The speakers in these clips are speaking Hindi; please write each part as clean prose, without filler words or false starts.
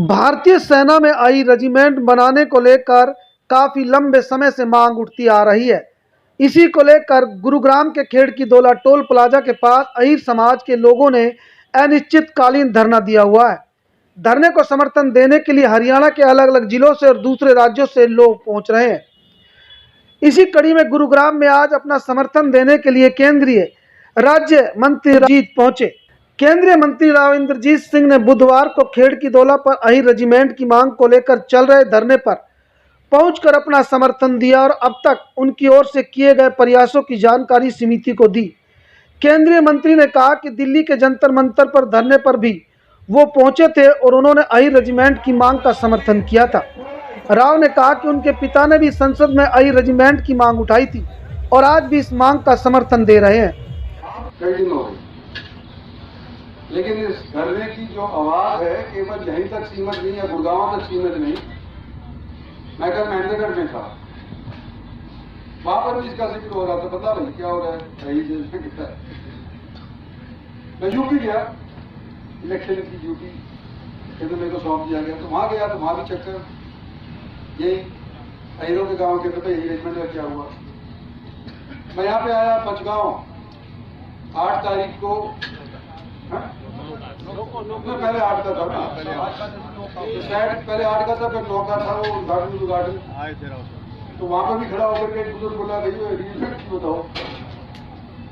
भारतीय सेना में आई रेजिमेंट बनाने को लेकर काफी लंबे समय से मांग उठती आ रही है। इसी को लेकर गुरुग्राम के खेड़कीदोला टोल प्लाजा के पास अहीर समाज के लोगों ने अनिश्चितकालीन धरना दिया हुआ है। धरने को समर्थन देने के लिए हरियाणा के अलग अलग जिलों से और दूसरे राज्यों से लोग पहुंच रहे हैं। इसी कड़ी में गुरुग्राम में आज अपना समर्थन देने के लिए केंद्रीय राज्य मंत्री रंजीत पहुंचे। केंद्रीय मंत्री राव इंद्रजीत सिंह ने बुधवार को खेड़कीदोला पर अहीर रेजिमेंट की मांग को लेकर चल रहे धरने पर पहुंचकर अपना समर्थन दिया और अब तक उनकी ओर से किए गए प्रयासों की जानकारी समिति को दी। केंद्रीय मंत्री ने कहा कि दिल्ली के जंतर मंतर पर धरने पर भी वो पहुंचे थे और उन्होंने अहीर रेजिमेंट की मांग का समर्थन किया था। राव ने कहा कि उनके पिता ने भी संसद में अहीर रेजिमेंट की मांग उठाई थी और आज भी इस मांग का समर्थन दे रहे हैं। लेकिन इस धरने की जो आवाज है केवल यहीं तक सीमित नहीं है, गुड़गांव तक सीमित नहीं। मैं कल महेंद्रगढ़ में था, वहां पर भी इसका जिक्र हो रहा था। पता नहीं क्या हो रहा है। मैं यूपी गया, इलेक्शन की ड्यूटी तो मेरे को सौंप दिया गया, तो वहां गया तो वहां भी चक्कर यही अहीरों के गांव के अंदर यही रेजिमेंट का क्या हुआ। मैं यहाँ पे आया पचगांव 8 तारीख को, पहले 8 का था ना, शायद पहले 8 का था, फिर 9 का था वो उद्घाटन। तो वहां पर भी खड़ा होकर के बुजुर्ग बोला बताओ।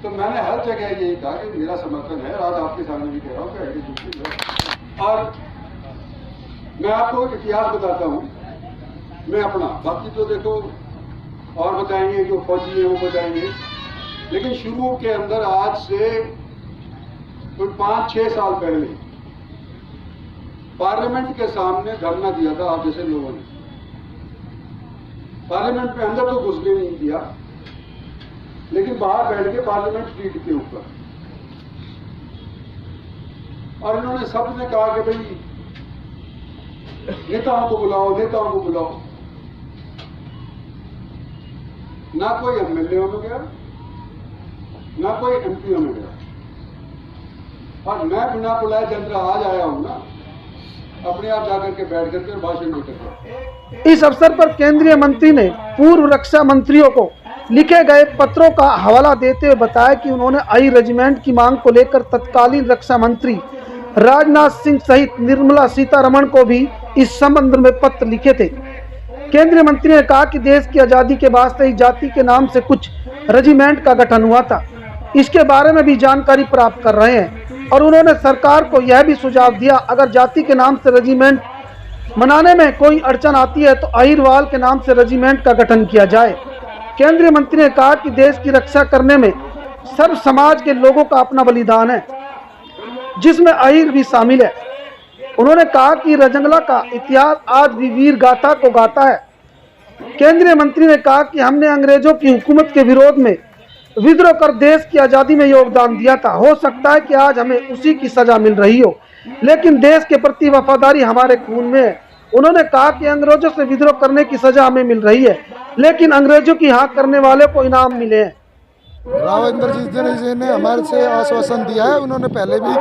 तो मैंने हर जगह यही कहा कि मेरा समर्थन है, आज आपके सामने भी कह रहा हूँ। और मैं आपको इतिहास बताता हूँ, मैं अपना, बाकी तो देखो और बताएंगे, जो फौजी है वो बताएंगे, लेकिन शुरू के अंदर आज से कोई 5-6 साल पहले पार्लियामेंट के सामने धरना दिया था आप जैसे लोगों ने। पार्लियामेंट में अंदर तो घुसने नहीं दिया, लेकिन बाहर बैठ के पार्लियामेंट स्ट्रीट के ऊपर, और इन्होंने सबने कहा कि भाई नेताओं को बुलाओ, नेताओं को बुलाओ। ना कोई एमएलए में गया, ना कोई एमपी में गया, और मैं बिना बुलाए चंद्र आज आया हूं ना, अपने आप जाकर के बैठ करके भाषण देकर। इस अवसर पर केंद्रीय मंत्री ने पूर्व रक्षा मंत्रियों को लिखे गए पत्रों का हवाला देते हुए बताया कि उन्होंने अहीर रेजिमेंट की मांग को लेकर तत्कालीन रक्षा मंत्री राजनाथ सिंह सहित निर्मला सीतारमण को भी इस संबंध में पत्र लिखे थे। केंद्रीय मंत्री ने कहा कि देश की आजादी के बाद से ही जाति के नाम से कुछ रेजिमेंट का गठन हुआ था, इसके बारे में भी जानकारी प्राप्त कर रहे हैं। और उन्होंने सरकार को यह भी सुझाव दिया, अगर जाति के नाम से रेजिमेंट मनाने में कोई अड़चन आती है तो अहीरवाल के नाम से रेजिमेंट का गठन किया जाए। केंद्रीय मंत्री ने कहा कि देश की रक्षा करने में सर्व समाज के लोगों का अपना बलिदान है, जिसमें अहीर भी शामिल है। उन्होंने कहा कि रजंगला का इतिहास आज भी वीर गाथा को गाता है। केंद्रीय मंत्री ने कहा कि हमने अंग्रेजों की हुकूमत के विरोध में विद्रोह कर देश की आज़ादी में योगदान दिया था। हो सकता है कि आज हमें उसी की सजा मिल रही हो, लेकिन देश के प्रति वफादारी हमारे खून में है। उन्होंने कहा कि अंग्रेजों से विद्रोह करने की सजा हमें मिल रही है, लेकिन अंग्रेजों की हाँ करने वाले को इनाम मिले हैं। राव इंद्रजीत जी ने हमारे से आश्वासन दिया है, उन्होंने पहले भी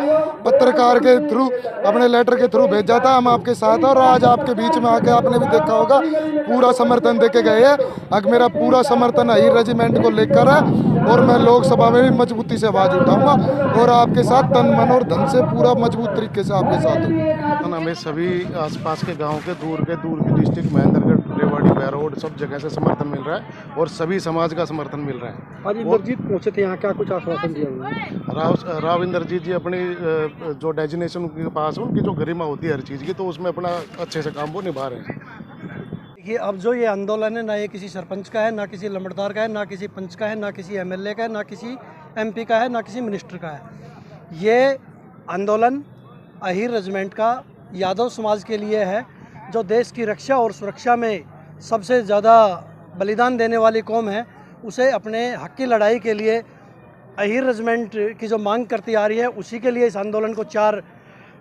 पत्रकार के थ्रू, अपने लेटर के थ्रू भेजा था, हम आपके साथ, और आज आपके बीच में आके आपने भी देखा होगा पूरा समर्थन देके गए हैं। अब मेरा पूरा समर्थन अहीर रेजिमेंट को लेकर है, और मैं लोकसभा में भी मजबूती से आवाज़ उठाऊंगा और आपके साथ तन मन और धन से पूरा मजबूत तरीके से आपके साथ हूँ। हमें सभी आसपास के गांव के दूर की डिस्ट्रिक्ट महेंद्रगढ़, रेवाड़ी, बैरोड, सब जगह से समर्थन मिल रहा है और सभी समाज का समर्थन मिल रहा है। आज इंद्रजीत पहुंचे थे यहाँ, क्या कुछ आश्वासन दिया उन्होंने? राव इंद्रजीत जी अपनी जो डेजिग्नेशन के पास है, उनकी जो गरिमा होती है हर चीज़ की, तो उसमें अपना अच्छे से काम वो निभा रहे हैं। देखिए, अब जो ये आंदोलन है, ना ये किसी सरपंच का है, ना किसी लंबड़दार का है, ना किसी पंच का है, ना किसी एमएलए का है, ना किसी एमपी का है, ना किसी मिनिस्टर का है। ये आंदोलन अहीर रेजिमेंट का यादव समाज के लिए है, जो देश की रक्षा और सुरक्षा में सबसे ज़्यादा बलिदान देने वाली कौम है। उसे अपने हक की लड़ाई के लिए अहीर रेजिमेंट की जो मांग करती आ रही है, उसी के लिए इस आंदोलन को 4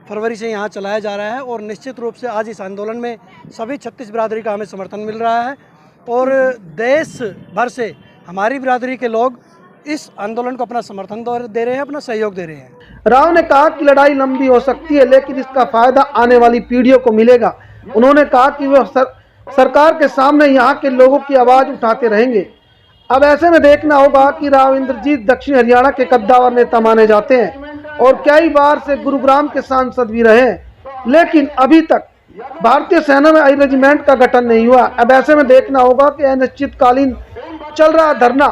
फरवरी से यहाँ चलाया जा रहा है। और निश्चित रूप से आज इस आंदोलन में सभी 36 बिरादरी का हमें समर्थन मिल रहा है, और देश भर से हमारी बिरादरी के लोग इस आंदोलन को अपना समर्थन दे रहे हैं, अपना सहयोग दे रहे हैं। राव ने कहा कि लड़ाई लंबी हो सकती है लेकिन इसका फायदा आने वाली पीढ़ियों को मिलेगा। उन्होंने कहा कि वे सरकार के सामने यहाँ के लोगों की आवाज़ उठाते रहेंगे। अब ऐसे में देखना होगा कि राव इंद्रजीत दक्षिण हरियाणा के कद्दावर नेता माने जाते हैं और कई बार से गुरुग्राम के सांसद भी रहे, लेकिन अभी तक भारतीय सेना में आई रेजिमेंट का गठन नहीं हुआ। अब ऐसे में देखना होगा कि अनिश्चितकालीन चल रहा धरना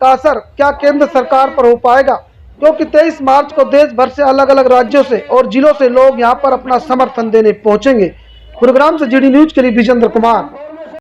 का असर क्या केंद्र सरकार पर हो पाएगा, क्योंकि 23 मार्च को देश भर से अलग अलग राज्यों से और जिलों से लोग यहां पर अपना समर्थन देने पहुंचेंगे। गुरुग्राम से जीडी न्यूज के लिए विजेंद्र कुमार।